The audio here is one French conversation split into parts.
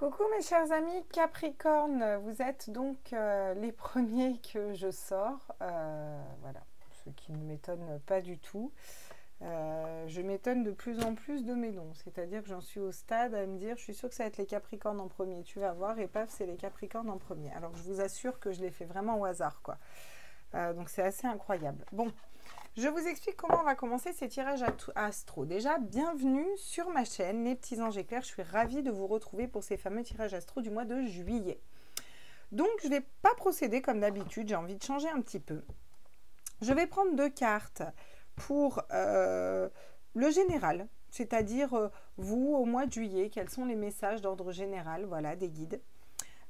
Coucou mes chers amis Capricorne, vous êtes donc les premiers que je sors, voilà, ce qui ne m'étonne pas du tout. Je m'étonne de plus en plus de mes dons, c'est-à-dire que j'en suis au stade à me dire, je suis sûre que ça va être les Capricornes en premier, tu vas voir, et paf, c'est les Capricornes en premier. Alors je vous assure que je les fais vraiment au hasard, quoi. Donc c'est assez incroyable. Bon. Je vous explique comment on va commencer ces tirages astro. Déjà, bienvenue sur ma chaîne, les petits anges éclairs. Je suis ravie de vous retrouver pour ces fameux tirages astro du mois de juillet. Donc, je ne vais pas procéder comme d'habitude. J'ai envie de changer un petit peu. Je vais prendre deux cartes pour le général, c'est-à-dire vous, au mois de juillet, quels sont les messages d'ordre général, voilà, des guides.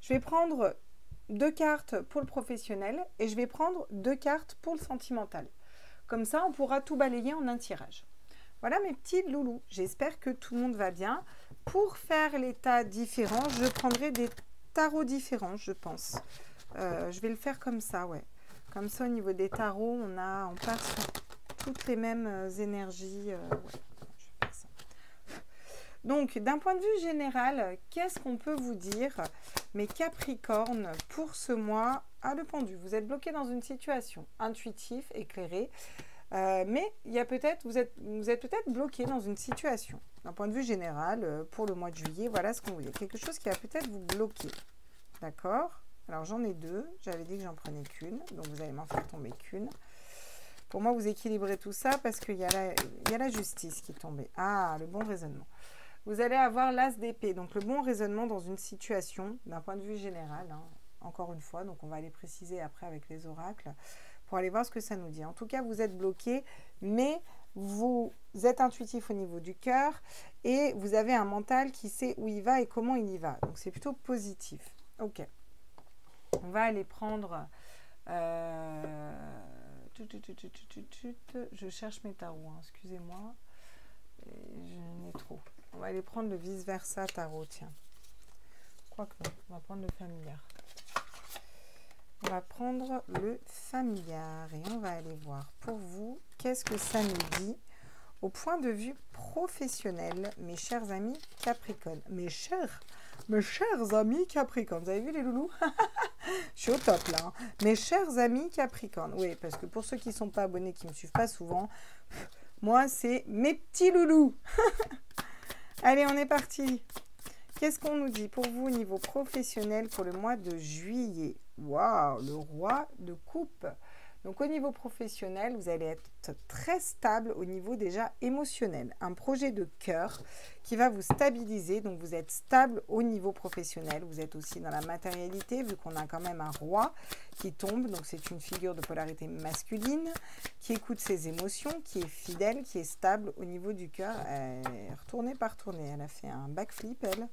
Je vais prendre deux cartes pour le professionnel et je vais prendre deux cartes pour le sentimental. Comme ça, on pourra tout balayer en un tirage. Voilà mes petits loulous. J'espère que tout le monde va bien. Pour faire les tas différents, je prendrai des tarots différents, je pense. Je vais le faire comme ça, ouais. Comme ça, au niveau des tarots, on part sur toutes les mêmes énergies. Ouais. Je vais faire ça. Donc, d'un point de vue général, qu'est-ce qu'on peut vous dire, mes Capricornes, pour ce mois à le pendu? Vous êtes bloqué dans une situation intuitive, éclairée, mais il y a peut-être, vous êtes peut-être bloqué dans une situation. D'un point de vue général, pour le mois de juillet, voilà ce qu'on vous dit. Quelque chose qui va peut-être vous bloquer. D'accord? Alors, j'en ai deux. J'avais dit que j'en prenais qu'une. Donc, vous allez m'en faire tomber qu'une. Pour moi, vous équilibrez tout ça parce qu'il y a la justice qui est tombée. Ah, le bon raisonnement. Vous allez avoir l'as d'épée, donc le bon raisonnement dans une situation, d'un point de vue général, hein, encore une fois, donc on va aller préciser après avec les oracles, pour aller voir ce que ça nous dit. En tout cas, vous êtes bloqué, mais vous êtes intuitif au niveau du cœur, et vous avez un mental qui sait où il va et comment il y va. Donc c'est plutôt positif. Ok. On va aller prendre... Je cherche mes tarots, hein, excusez-moi. J'en ai trop. On va aller prendre le vice-versa tarot, tiens. Quoique non, on va prendre le familiar. On va prendre le familiar et on va aller voir pour vous, qu'est-ce que ça nous dit au point de vue professionnel, mes chers amis Capricorne. Mes chers amis Capricorne. Vous avez vu les loulous? Je suis au top là. Hein. Mes chers amis Capricorne. Oui, parce que pour ceux qui ne sont pas abonnés, qui ne me suivent pas souvent, moi, c'est mes petits loulous. Allez, on est parti. Qu'est-ce qu'on nous dit pour vous au niveau professionnel pour le mois de juillet? Waouh, le roi de coupe. Donc, au niveau professionnel, vous allez être très stable au niveau déjà émotionnel. Un projet de cœur qui va vous stabiliser. Donc, vous êtes stable au niveau professionnel. Vous êtes aussi dans la matérialité, vu qu'on a quand même un roi qui tombe. Donc, c'est une figure de polarité masculine qui écoute ses émotions, qui est fidèle, qui est stable au niveau du cœur. Elle est retournée par retournée. Elle a fait un backflip, elle.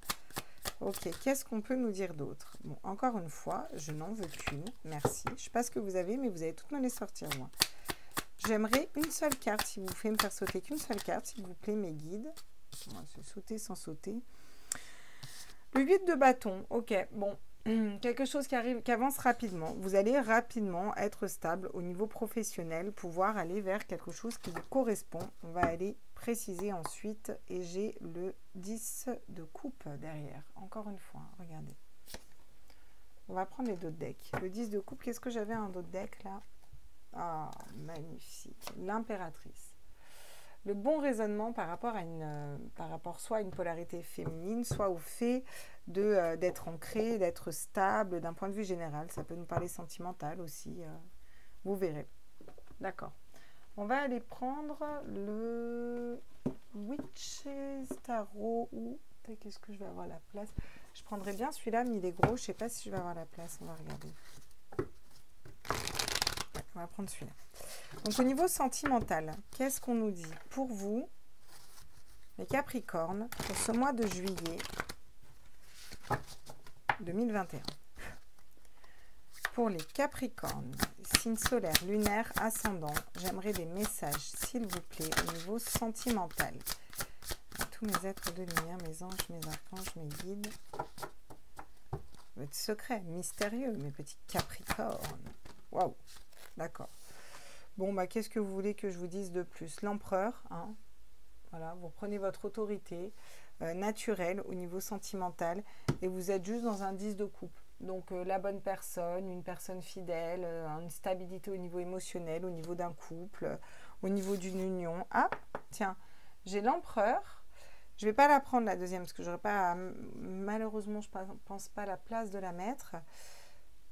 Ok, qu'est-ce qu'on peut nous dire d'autre? Bon, encore une fois, je n'en veux qu'une, merci. Je ne sais pas ce que vous avez, mais vous allez toutes me les sortir, moi. J'aimerais une seule carte, si vous pouvez me faire sauter qu'une seule carte, s'il vous plaît, mes guides. On va se sauter sans sauter. Le 8 de bâton, ok, bon, quelque chose qui arrive, qui avance rapidement. Vous allez rapidement être stable au niveau professionnel, pouvoir aller vers quelque chose qui vous correspond. On va aller préciser ensuite et j'ai le 10 de coupe derrière. Encore une fois, regardez. On va prendre les deux decks. Le 10 de coupe, qu'est-ce que j'avais un autre deck là? Ah, magnifique. L'impératrice. Le bon raisonnement par rapport à soit à une polarité féminine, soit au fait d'être ancré, d'être stable d'un point de vue général. Ça peut nous parler sentimental aussi. Vous verrez. D'accord. On va aller prendre le Witches Tarot ou qu'est-ce que je vais avoir la place? Je prendrais bien celui-là, mais il est gros. Je ne sais pas si je vais avoir la place. On va regarder. Ouais, on va prendre celui-là. Donc, au niveau sentimental, qu'est-ce qu'on nous dit pour vous, les Capricornes, pour ce mois de juillet 2021? Pour les Capricornes, signe solaire, lunaire, ascendant, j'aimerais des messages, s'il vous plaît, au niveau sentimental. À tous mes êtres de lumière, mes anges, mes archanges, mes guides. Votre secret, mystérieux, mes petits Capricornes. Waouh, d'accord. Bon, bah, qu'est-ce que vous voulez que je vous dise de plus? L'empereur, hein, voilà, vous prenez votre autorité, naturel au niveau sentimental et vous êtes juste dans un 10 de coupe. Donc la bonne personne, une personne fidèle, une stabilité au niveau émotionnel, au niveau d'un couple, au niveau d'une union. Ah, tiens, j'ai l'empereur. Je ne vais pas la prendre la deuxième parce que j'aurais pas, malheureusement, je ne pense pas à la place de la mettre.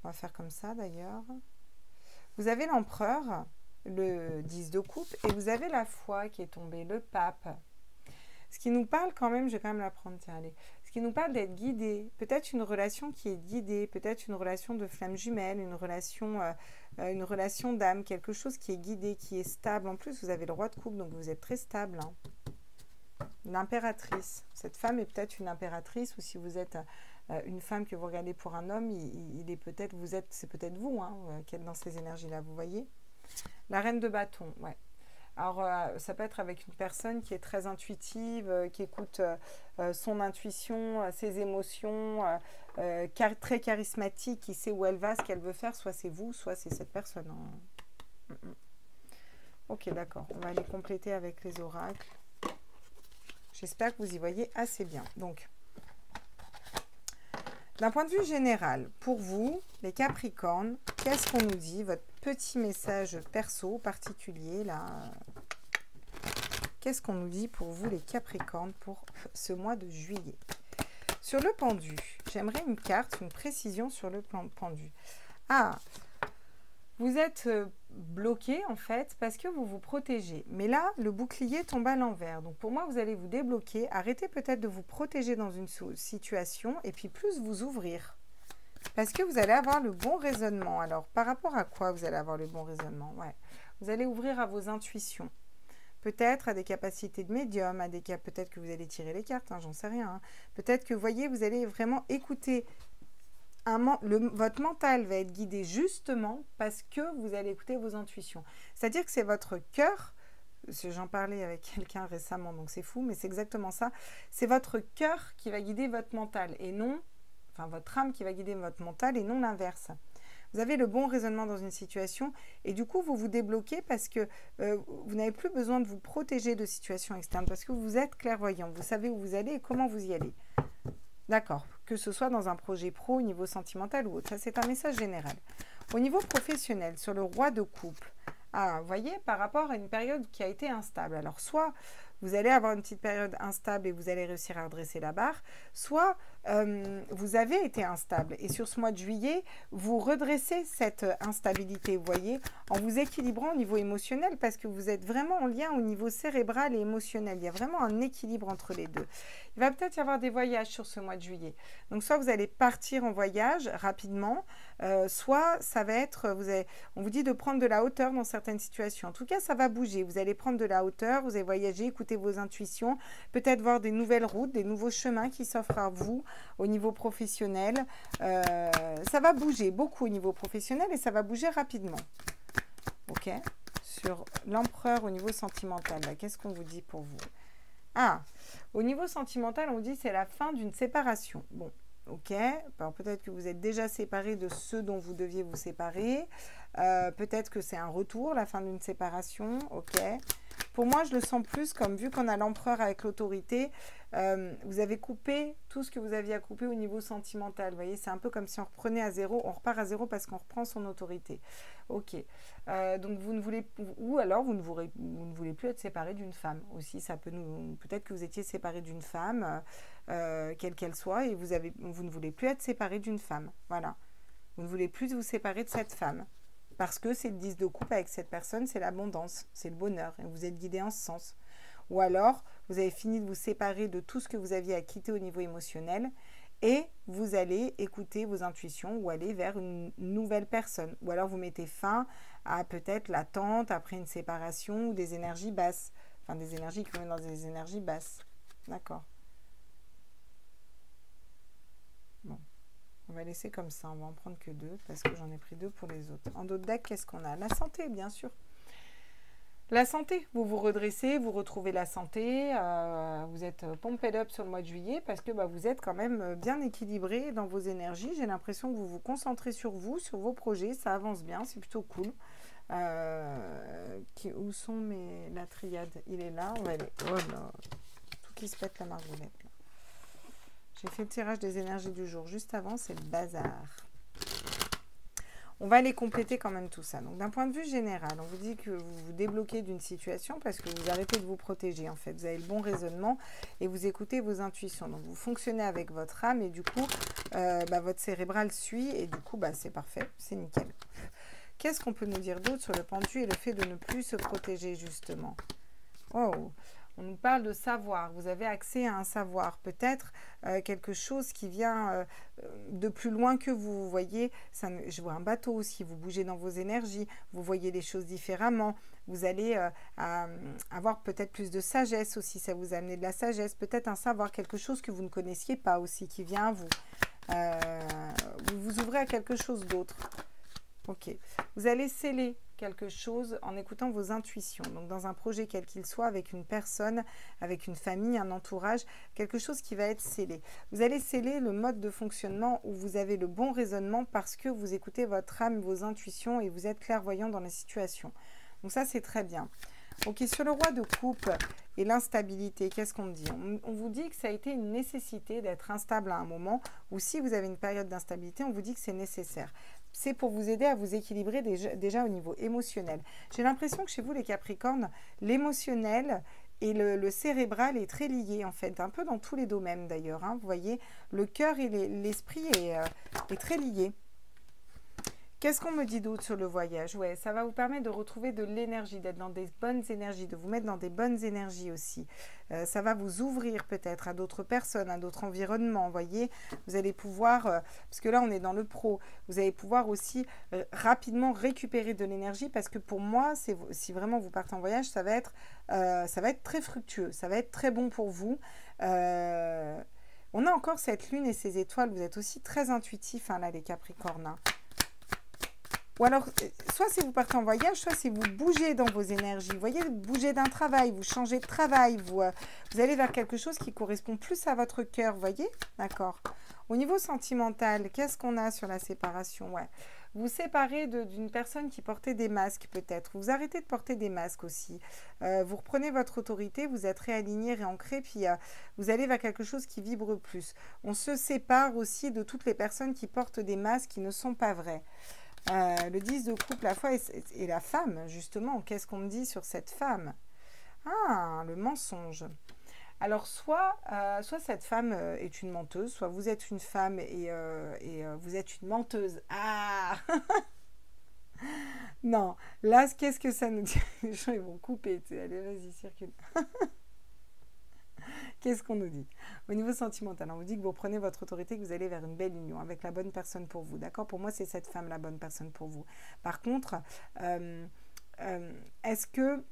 On va faire comme ça d'ailleurs. Vous avez l'empereur, le 10 de coupe, et vous avez la foi qui est tombée, le pape. Ce qui nous parle quand même, je vais quand même la prendre, tiens, allez. Ce qui nous parle d'être guidé, peut-être une relation qui est guidée, peut-être une relation de flamme jumelle, une relation d'âme, quelque chose qui est guidé, qui est stable. En plus, vous avez le roi de coupe, donc vous êtes très stable. Hein. L'impératrice. Cette femme est peut-être une impératrice, ou si vous êtes une femme que vous regardez pour un homme, il est peut-être, c'est peut-être vous, hein, qui êtes dans ces énergies-là, vous voyez. La reine de bâton, ouais. Alors, ça peut être avec une personne qui est très intuitive, qui écoute son intuition, ses émotions, très charismatique, qui sait où elle va, ce qu'elle veut faire, soit c'est vous, soit c'est cette personne. Hein. Ok, d'accord. On va aller compléter avec les oracles. J'espère que vous y voyez assez bien. Donc, d'un point de vue général, pour vous, les Capricornes, qu'est-ce qu'on nous dit? Votre petit message perso, particulier, là. Qu'est-ce qu'on nous dit pour vous, les Capricornes, pour ce mois de juillet? Sur le pendu, j'aimerais une carte, une précision sur le pendu. Ah, vous êtes bloqué, en fait, parce que vous vous protégez. Mais là, le bouclier tombe à l'envers. Donc, pour moi, vous allez vous débloquer. Arrêtez peut-être de vous protéger dans une situation et puis plus vous ouvrir. Parce que vous allez avoir le bon raisonnement. Alors, par rapport à quoi vous allez avoir le bon raisonnement? Ouais. Vous allez ouvrir à vos intuitions. Peut-être à des capacités de médium, à des cas, peut-être que vous allez tirer les cartes, hein, j'en sais rien. Hein. Peut-être que, vous voyez, vous allez vraiment écouter. Votre mental va être guidé justement parce que vous allez écouter vos intuitions. C'est-à-dire que c'est votre cœur, j'en parlais avec quelqu'un récemment, donc c'est fou, mais c'est exactement ça. C'est votre cœur qui va guider votre mental et non, enfin votre âme qui va guider votre mental et non l'inverse. Vous avez le bon raisonnement dans une situation et du coup, vous vous débloquez parce que vous n'avez plus besoin de vous protéger de situations externes parce que vous êtes clairvoyant, vous savez où vous allez et comment vous y allez. D'accord, que ce soit dans un projet pro, au niveau sentimental ou autre. Ça, c'est un message général. Au niveau professionnel, sur le roi de coupe, vous voyez, par rapport à une période qui a été instable. Alors, soit vous allez avoir une petite période instable et vous allez réussir à redresser la barre, soit vous avez été instable. Et sur ce mois de juillet, vous redressez cette instabilité, vous voyez, en vous équilibrant au niveau émotionnel parce que vous êtes vraiment en lien au niveau cérébral et émotionnel. Il y a vraiment un équilibre entre les deux. Il va peut-être y avoir des voyages sur ce mois de juillet. Donc, soit vous allez partir en voyage rapidement, soit ça va être, on vous dit de prendre de la hauteur dans certaines situations. En tout cas, ça va bouger. Vous allez prendre de la hauteur, vous allez voyager, écouter vos intuitions, peut-être voir des nouvelles routes, des nouveaux chemins qui s'offrent à vous au niveau professionnel. Ça va bouger beaucoup au niveau professionnel et ça va bouger rapidement. Ok? Sur l'empereur au niveau sentimental, qu'est-ce qu'on vous dit pour vous? Ah, au niveau sentimental, on vous dit c'est la fin d'une séparation. Bon, ok. Alors, peut-être que vous êtes déjà séparé de ceux dont vous deviez vous séparer. Peut-être que c'est un retour, la fin d'une séparation. Ok. Pour moi, je le sens plus comme, vu qu'on a l'empereur avec l'autorité, vous avez coupé tout ce que vous aviez à couper au niveau sentimental. Vous voyez, c'est un peu comme si on reprenait à zéro, on repart à zéro parce qu'on reprend son autorité. Ok. Donc, vous ne voulez, ou alors vous ne voulez plus être séparé d'une femme aussi. Ça peut peut-être que vous étiez séparé d'une femme, quelle qu'elle soit, et vous ne voulez plus être séparé d'une femme. Voilà. Vous ne voulez plus vous séparer de cette femme. Parce que c'est le 10 de coupe avec cette personne, c'est l'abondance, c'est le bonheur. Et vous êtes guidé en ce sens. Ou alors, vous avez fini de vous séparer de tout ce que vous aviez à quitter au niveau émotionnel et vous allez écouter vos intuitions ou aller vers une nouvelle personne. Ou alors, vous mettez fin à peut-être l'attente après une séparation ou des énergies basses. Enfin, des énergies qui vont dans des énergies basses. D'accord. Bon. On va laisser comme ça, on va en prendre que 2 parce que j'en ai pris 2 pour les autres. En d'autres decks, qu'est-ce qu'on a? La santé, bien sûr. La santé, vous vous redressez, vous retrouvez la santé, vous êtes pumped up sur le mois de juillet parce que vous êtes quand même bien équilibré dans vos énergies. J'ai l'impression que vous vous concentrez sur vous, sur vos projets, ça avance bien, c'est plutôt cool. Où sont la triade? Il est là, on va aller. Oh là, tout qui se pète la margoulette. J'ai fait le tirage des énergies du jour juste avant, c'est le bazar. On va aller compléter quand même tout ça. Donc, d'un point de vue général, on vous dit que vous vous débloquez d'une situation parce que vous arrêtez de vous protéger, en fait. Vous avez le bon raisonnement et vous écoutez vos intuitions. Donc, vous fonctionnez avec votre âme et du coup, votre cérébral suit et du coup, c'est parfait, c'est nickel. Qu'est-ce qu'on peut nous dire d'autre sur le pendu et le fait de ne plus se protéger, justement? Oh, on nous parle de savoir. Vous avez accès à un savoir. Peut-être quelque chose qui vient de plus loin que vous. Vous voyez, je vois un bateau aussi. Vous bougez dans vos énergies. Vous voyez les choses différemment. Vous allez avoir peut-être plus de sagesse aussi. Ça vous a amené de la sagesse. Peut-être un savoir, quelque chose que vous ne connaissiez pas aussi, qui vient à vous. Vous vous ouvrez à quelque chose d'autre. Ok. Vous allez sceller quelque chose en écoutant vos intuitions. Donc, dans un projet quel qu'il soit, avec une personne, avec une famille, un entourage, quelque chose qui va être scellé. Vous allez sceller le mode de fonctionnement où vous avez le bon raisonnement parce que vous écoutez votre âme, vos intuitions et vous êtes clairvoyant dans la situation. Donc, ça, c'est très bien. Ok, sur le roi de coupe et l'instabilité, qu'est-ce qu'on me dit? On vous dit que ça a été une nécessité d'être instable à un moment, ou si vous avez une période d'instabilité, on vous dit que c'est nécessaire. C'est pour vous aider à vous équilibrer déjà au niveau émotionnel. J'ai l'impression que chez vous, les Capricornes, l'émotionnel et le cérébral est très lié, en fait, un peu dans tous les domaines d'ailleurs. Vous voyez, le cœur et l'esprit est très lié. Qu'est-ce qu'on me dit d'autre sur le voyage? Ouais, ça va vous permettre de retrouver de l'énergie, d'être dans des bonnes énergies, de vous mettre dans des bonnes énergies aussi. Ça va vous ouvrir peut-être à d'autres personnes, à d'autres environnements, vous voyez. Vous allez pouvoir, parce que là on est dans le pro, vous allez pouvoir aussi rapidement récupérer de l'énergie parce que pour moi, si vraiment vous partez en voyage, ça va être très fructueux, ça va être très bon pour vous. On a encore cette lune et ces étoiles, vous êtes aussi très intuitifs là les Capricornes. Ou alors, soit si vous partez en voyage, soit si vous bougez dans vos énergies. Vous voyez, vous bougez d'un travail, vous changez de travail, vous allez vers quelque chose qui correspond plus à votre cœur, vous voyez? D'accord. Au niveau sentimental, qu'est-ce qu'on a sur la séparation? Ouais. Vous vous séparez d'une personne qui portait des masques peut-être. Vous arrêtez de porter des masques aussi. Vous reprenez votre autorité, vous êtes réaligné, réancré, puis vous allez vers quelque chose qui vibre plus. On se sépare aussi de toutes les personnes qui portent des masques qui ne sont pas vrais. Le 10 de coupe, la foi et la femme, justement. Qu'est-ce qu'on me dit sur cette femme? Ah, le mensonge. Alors, soit cette femme est une menteuse, soit vous êtes une femme et vous êtes une menteuse. Ah non, là, qu'est-ce que ça nous dit? Les gens, ils vont couper. Allez, vas-y, circule. Qu'est-ce qu'on nous dit? Au niveau sentimental, on vous dit que vous prenez votre autorité, que vous allez vers une belle union avec la bonne personne pour vous. D'accord? Pour moi, c'est cette femme la bonne personne pour vous. Par contre, est-ce que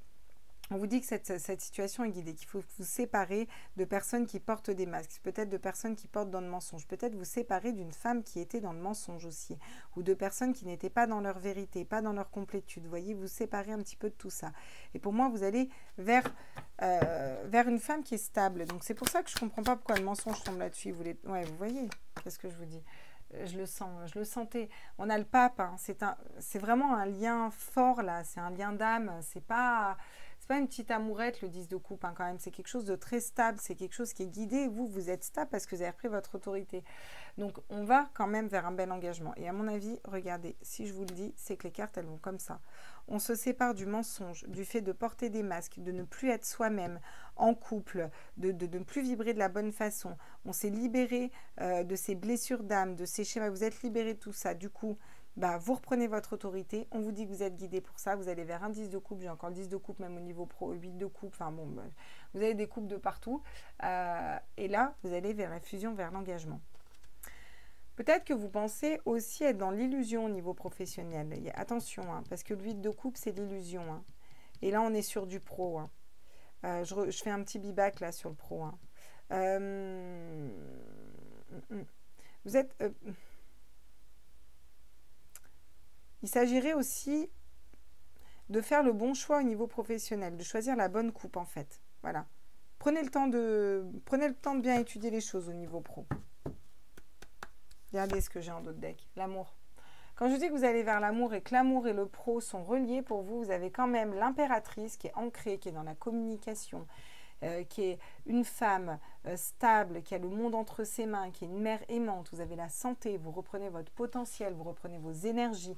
on vous dit que cette situation est guidée, qu'il faut vous séparer de personnes qui portent des masques, peut-être de personnes qui portent dans le mensonge, peut-être vous séparer d'une femme qui était dans le mensonge aussi, ou de personnes qui n'étaient pas dans leur vérité, pas dans leur complétude. Vous voyez, vous séparez un petit peu de tout ça. Et pour moi, vous allez vers une femme qui est stable. Donc c'est pour ça que je ne comprends pas pourquoi le mensonge tombe là-dessus. Ouais, vous voyez, qu'est-ce que je vous dis? Je le sens, je le sentais. On a le pape, hein. C'est vraiment un lien fort là, c'est un lien d'âme, c'est pas une petite amourette le 10 de coupe quand même, c'est quelque chose de très stable, c'est quelque chose qui est guidé et vous êtes stable parce que vous avez repris votre autorité. Donc on va quand même vers un bel engagement. Et à mon avis, regardez, si je vous le dis, c'est que les cartes elles vont comme ça. On se sépare du mensonge, du fait de porter des masques, de ne plus être soi-même en couple, de ne plus vibrer de la bonne façon. On s'est libéré de ces blessures d'âme, de ces schémas, vous êtes libéré de tout ça. Du coup, vous reprenez votre autorité, on vous dit que vous êtes guidé pour ça, vous allez vers un 10 de coupe, j'ai encore le 10 de coupe même au niveau pro, 8 de coupe, enfin bon, vous avez des coupes de partout. Et là, vous allez vers la fusion, vers l'engagement. Peut-être que vous pensez aussi être dans l'illusion au niveau professionnel. Attention, parce que le 8 de coupe, c'est l'illusion. Et là, on est sur du pro. Je fais un petit bibac là sur le pro. Vous êtes... il s'agirait aussi de faire le bon choix au niveau professionnel, de choisir la bonne coupe en fait. Voilà. Prenez le temps de bien étudier les choses au niveau pro. Regardez ce que j'ai en d'autres decks. L'amour. Quand je dis que vous allez vers l'amour et que l'amour et le pro sont reliés pour vous, vous avez quand même l'impératrice qui est ancrée, qui est dans la communication, qui est une femme stable, qui a le monde entre ses mains, qui est une mère aimante, vous avez la santé, vous reprenez votre potentiel, vous reprenez vos énergies,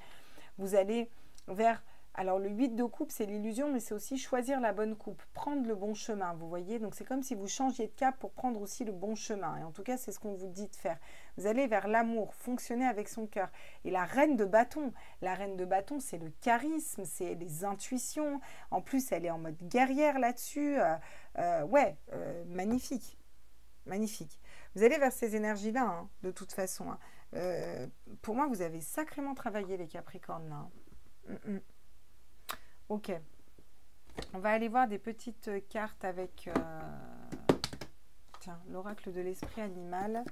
vous allez vers... Alors, le 8 de coupe, c'est l'illusion, mais c'est aussi choisir la bonne coupe, prendre le bon chemin, vous voyez. Donc, c'est comme si vous changiez de cap pour prendre aussi le bon chemin. Et en tout cas, c'est ce qu'on vous dit de faire. Vous allez vers l'amour, fonctionner avec son cœur. Et la reine de bâton, c'est le charisme, c'est les intuitions. En plus, elle est en mode guerrière là-dessus. Magnifique. Magnifique. Vous allez vers ces énergies-là, hein, de toute façon. Hein. Pour moi, vous avez sacrément travaillé les Capricornes, là. Ok, on va aller voir des petites cartes avec tiens, l'oracle de l'esprit animal.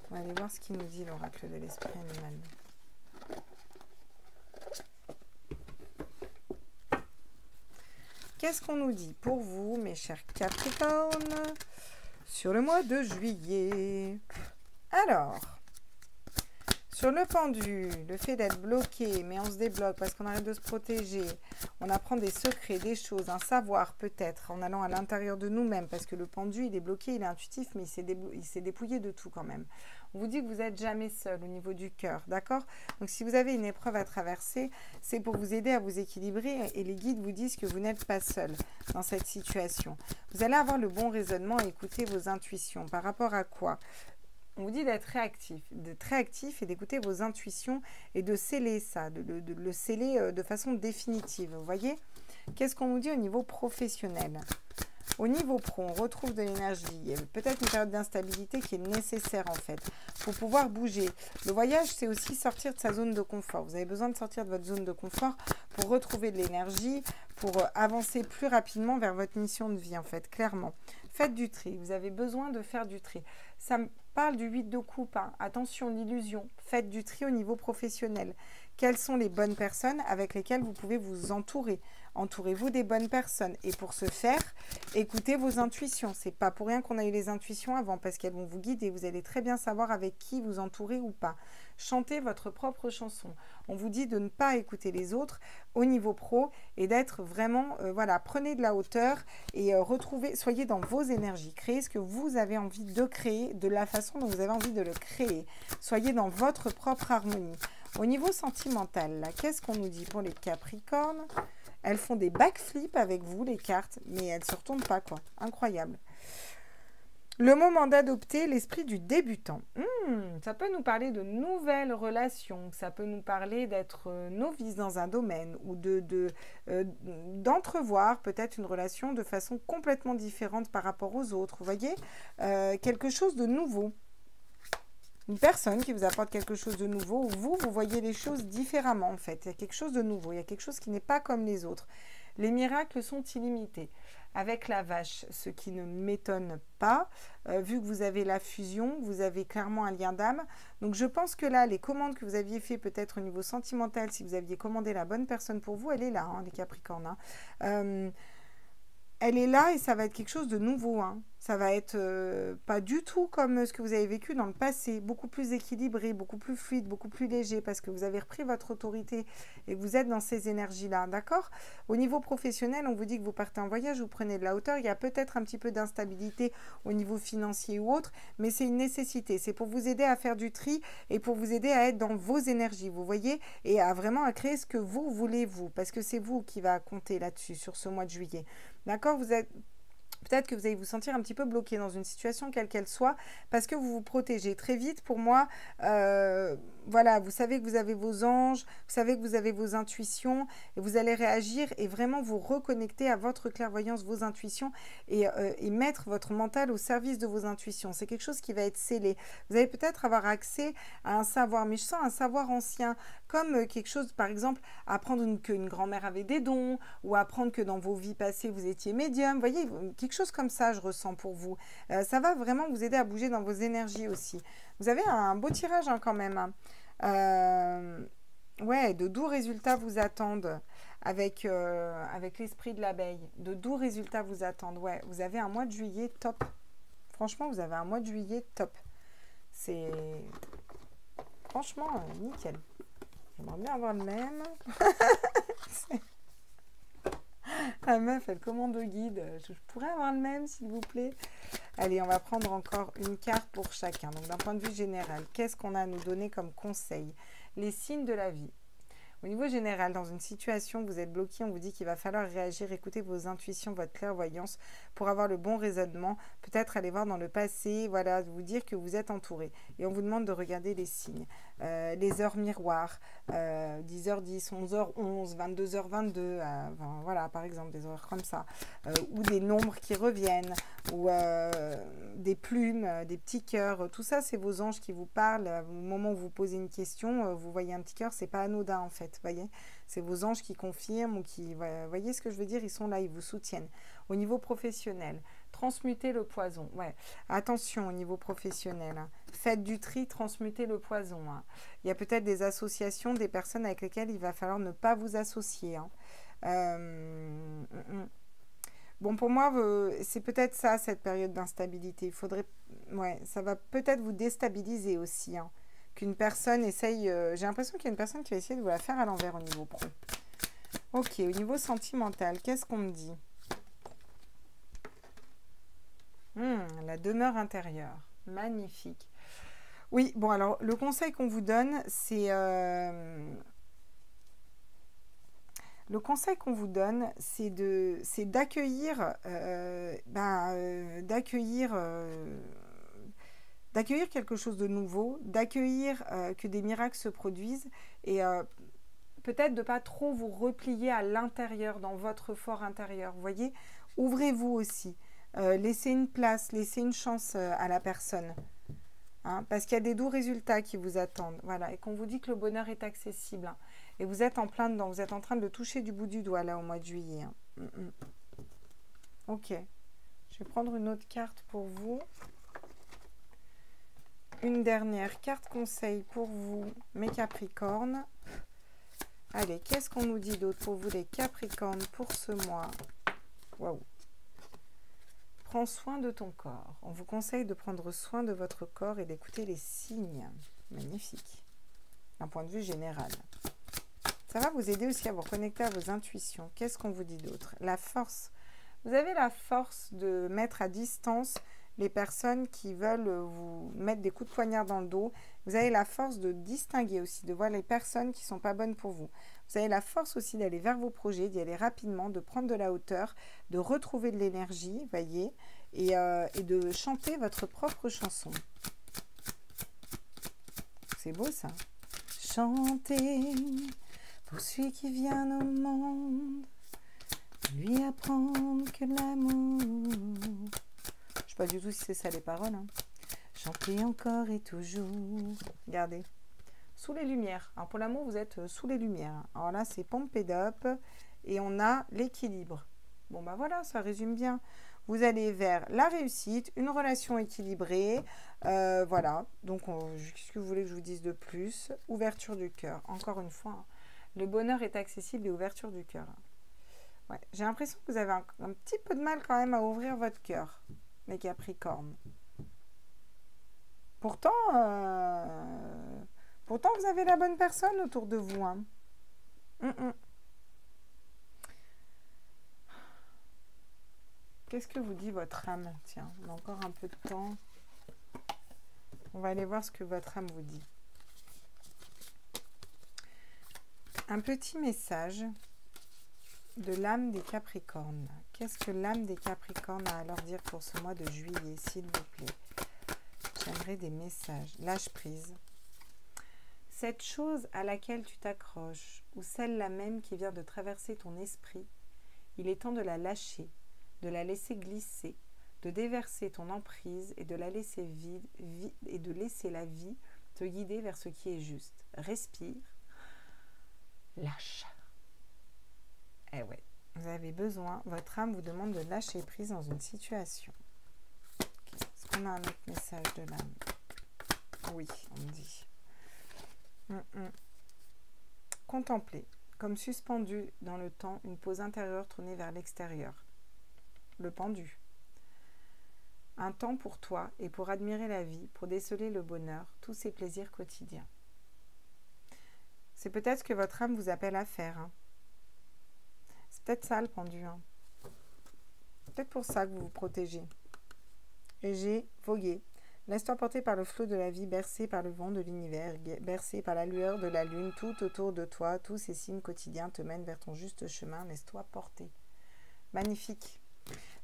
On va aller voir ce qu'il nous dit, l'oracle de l'esprit animal. Qu'est-ce qu'on nous dit pour vous, mes chers Capricornes, sur le mois de juillet? Alors, sur le pendu, le fait d'être bloqué, mais on se débloque parce qu'on arrête de se protéger, on apprend des secrets, des choses, un savoir peut-être, en allant à l'intérieur de nous-mêmes, parce que le pendu, il est bloqué, il est intuitif, mais il s'est dépouillé de tout quand même. On vous dit que vous n'êtes jamais seul au niveau du cœur, d'accord? Donc si vous avez une épreuve à traverser, c'est pour vous aider à vous équilibrer, et les guides vous disent que vous n'êtes pas seul dans cette situation. Vous allez avoir le bon raisonnement et écouter vos intuitions. Par rapport à quoi? On vous dit d'être réactif et d'écouter vos intuitions et de sceller ça, de le sceller de façon définitive. Vous voyez? Qu'est-ce qu'on nous dit au niveau professionnel? Au niveau pro, on retrouve de l'énergie. Il y a peut-être une période d'instabilité qui est nécessaire en fait pour pouvoir bouger. Le voyage, c'est aussi sortir de sa zone de confort. Vous avez besoin de sortir de votre zone de confort pour retrouver de l'énergie, pour avancer plus rapidement vers votre mission de vie en fait, clairement. Faites du tri. Vous avez besoin de faire du tri. Ça me parle du 8 de coupe. Hein. Attention, l'illusion. Faites du tri au niveau professionnel. Quelles sont les bonnes personnes avec lesquelles vous pouvez vous entourer? Entourez-vous des bonnes personnes. Et pour ce faire, écoutez vos intuitions. C'est pas pour rien qu'on a eu les intuitions avant, parce qu'elles vont vous guider. Vous allez très bien savoir avec qui vous entourez ou pas. Chantez votre propre chanson. On vous dit de ne pas écouter les autres au niveau pro et d'être vraiment, prenez de la hauteur et soyez dans vos énergies. Créez ce que vous avez envie de créer de la façon dont vous avez envie de le créer. Soyez dans votre propre harmonie. Au niveau sentimental, là, qu'est-ce qu'on nous dit pour les Capricornes? Elles font des backflips avec vous, les cartes, mais elles ne se retournent pas, quoi. Incroyable. Le moment d'adopter l'esprit du débutant. Ça peut nous parler de nouvelles relations, ça peut nous parler d'être novice dans un domaine ou d'entrevoir peut-être une relation de façon complètement différente par rapport aux autres. Vous voyez, quelque chose de nouveau. Une personne qui vous apporte quelque chose de nouveau, ou vous voyez les choses différemment en fait. Il y a quelque chose de nouveau, il y a quelque chose qui n'est pas comme les autres. Les miracles sont illimités. Avec la vache, ce qui ne m'étonne pas, vu que vous avez la fusion, vous avez clairement un lien d'âme. Donc je pense que là, les commandes que vous aviez fait peut-être au niveau sentimental, si vous aviez commandé la bonne personne pour vous, elle est là, hein, les Capricornes. Hein. Elle est là et ça va être quelque chose de nouveau. Hein. Ça va être pas du tout comme ce que vous avez vécu dans le passé. Beaucoup plus équilibré, beaucoup plus fluide, beaucoup plus léger parce que vous avez repris votre autorité et que vous êtes dans ces énergies-là. D'accord? Au niveau professionnel, on vous dit que vous partez en voyage, vous prenez de la hauteur. Il y a peut-être un petit peu d'instabilité au niveau financier ou autre, mais c'est une nécessité. C'est pour vous aider à faire du tri et pour vous aider à être dans vos énergies, vous voyez, et à vraiment à créer ce que vous voulez, vous, parce que c'est vous qui va compter là-dessus sur ce mois de juillet. D'accord? Vous êtes... Peut-être que vous allez vous sentir un petit peu bloqué dans une situation quelle qu'elle soit parce que vous vous protégez très vite. Pour moi, vous savez que vous avez vos anges, vous savez que vous avez vos intuitions et vous allez réagir et vraiment vous reconnecter à votre clairvoyance, vos intuitions et mettre votre mental au service de vos intuitions. C'est quelque chose qui va être scellé. Vous allez peut-être avoir accès à un savoir, mais je sens un savoir ancien, comme quelque chose, par exemple, apprendre qu'une grand-mère avait des dons ou apprendre que dans vos vies passées, vous étiez médium. Vous voyez, quelque chose comme ça, je ressens pour vous. Ça va vraiment vous aider à bouger dans vos énergies aussi. Vous avez un beau tirage hein, quand même. Hein. De doux résultats vous attendent avec l'esprit de l'abeille. De doux résultats vous attendent. Ouais, vous avez un mois de juillet top. Franchement, vous avez un mois de juillet top. C'est franchement nickel. J'aimerais bien avoir le même. La meuf, elle commande au guide. Je pourrais avoir le même, s'il vous plaît? Allez, on va prendre encore une carte pour chacun. Donc, d'un point de vue général, qu'est-ce qu'on a à nous donner comme conseil? Les signes de la vie. Au niveau général, dans une situation où vous êtes bloqué, on vous dit qu'il va falloir réagir, écouter vos intuitions, votre clairvoyance pour avoir le bon raisonnement. Peut-être aller voir dans le passé, voilà, vous dire que vous êtes entouré. Et on vous demande de regarder les signes. Les heures miroirs, 10h10, 11h11, 22h22, enfin, voilà, par exemple, des horaires comme ça. Ou des nombres qui reviennent, ou des plumes, des petits cœurs. Tout ça, c'est vos anges qui vous parlent. Au moment où vous posez une question, vous voyez un petit cœur, c'est pas anodin en fait. Voyez, c'est vos anges qui confirment ou qui, voyez ce que je veux dire, ils sont là, ils vous soutiennent. Au niveau professionnel, transmutez le poison. Ouais, attention au niveau professionnel. Hein. Faites du tri, transmutez le poison. Hein. Il y a peut-être des associations, des personnes avec lesquelles il va falloir ne pas vous associer. Hein. Bon, pour moi, c'est peut-être ça, cette période d'instabilité. Il faudrait, ouais, ça va peut-être vous déstabiliser aussi. Hein. Qu'une personne essaye, j'ai l'impression qu'il y a une personne qui va essayer de vous la faire à l'envers au niveau pro. Ok, au niveau sentimental, qu'est-ce qu'on me dit? La demeure intérieure, magnifique. Oui, bon alors, le conseil qu'on vous donne, c'est... Le conseil qu'on vous donne, c'est d'accueillir d'accueillir quelque chose de nouveau, d'accueillir que des miracles se produisent et peut-être de ne pas trop vous replier à l'intérieur, dans votre fort intérieur. Vous voyez, ouvrez-vous aussi. Laissez une place, laissez une chance à la personne. Hein, parce qu'il y a des doux résultats qui vous attendent. Voilà, et qu'on vous dit que le bonheur est accessible. Hein, et vous êtes en plein dedans. Vous êtes en train de le toucher du bout du doigt, là, au mois de juillet. Hein. Ok. Je vais prendre une autre carte pour vous. Une dernière carte conseil pour vous, mes Capricornes. Allez, qu'est-ce qu'on nous dit d'autre pour vous, les Capricornes, pour ce mois? Waouh! Prends soin de ton corps. On vous conseille de prendre soin de votre corps et d'écouter les signes. Magnifique. D'un point de vue général. Ça va vous aider aussi à vous reconnecter à vos intuitions. Qu'est-ce qu'on vous dit d'autre? La force. Vous avez la force de mettre à distance les personnes qui veulent vous mettre des coups de poignard dans le dos. Vous avez la force de distinguer aussi, de voir les personnes qui ne sont pas bonnes pour vous. Vous avez la force aussi d'aller vers vos projets, d'y aller rapidement, de prendre de la hauteur, de retrouver de l'énergie, voyez, et de chanter votre propre chanson. C'est beau ça. Chanter pour celui qui vient au monde, lui apprendre que l'amour... Je ne sais pas du tout si c'est ça les paroles. Hein. Chanter encore et toujours. Regardez. Sous les lumières. Alors pour l'amour, vous êtes sous les lumières. Alors là, c'est Pumped Up et on a l'équilibre. Bon, ben voilà, ça résume bien. Vous allez vers la réussite, une relation équilibrée. Voilà. Donc, qu'est-ce que vous voulez que je vous dise de plus? Ouverture du cœur. Encore une fois, hein. Le bonheur est accessible et ouverture du cœur. Ouais. J'ai l'impression que vous avez un petit peu de mal quand même à ouvrir votre cœur, les Capricornes. Pourtant, vous avez la bonne personne autour de vous. Hein. Qu'est-ce que vous dit votre âme? Tiens, on a encore un peu de temps. On va aller voir ce que votre âme vous dit. Un petit message de l'âme des Capricornes. Qu'est-ce que l'âme des Capricornes a à leur dire pour ce mois de juillet, s'il vous plaît? J'aimerais des messages. Lâche prise. Cette chose à laquelle tu t'accroches, ou celle-là même qui vient de traverser ton esprit, il est temps de la lâcher, de la laisser glisser, de déverser ton emprise et de la laisser et de laisser la vie te guider vers ce qui est juste. Respire. Lâche. Eh ouais, vous avez besoin, votre âme vous demande de lâcher prise dans une situation. Okay. Est-ce qu'on a un autre message de l'âme? Oui, on me dit. Contempler, comme suspendu dans le temps, une pose intérieure tournée vers l'extérieur. Le pendu. Un temps pour toi et pour admirer la vie, pour déceler le bonheur, tous ses plaisirs quotidiens. C'est peut-être ce que votre âme vous appelle à faire. Hein. C'est peut-être ça le pendu. Hein. Peut-être pour ça que vous vous protégez. Et j'ai vogué. Laisse-toi porter par le flot de la vie, bercé par le vent de l'univers, bercé par la lueur de la lune, tout autour de toi, tous ces signes quotidiens te mènent vers ton juste chemin, laisse-toi porter. Magnifique.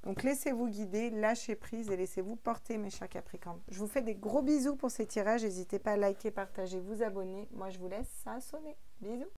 Donc laissez-vous guider, lâchez prise et laissez-vous porter mes chers Capricornes. Je vous fais des gros bisous pour ces tirages, n'hésitez pas à liker, partager, vous abonner. Moi je vous laisse, ça a sonné. Bisous.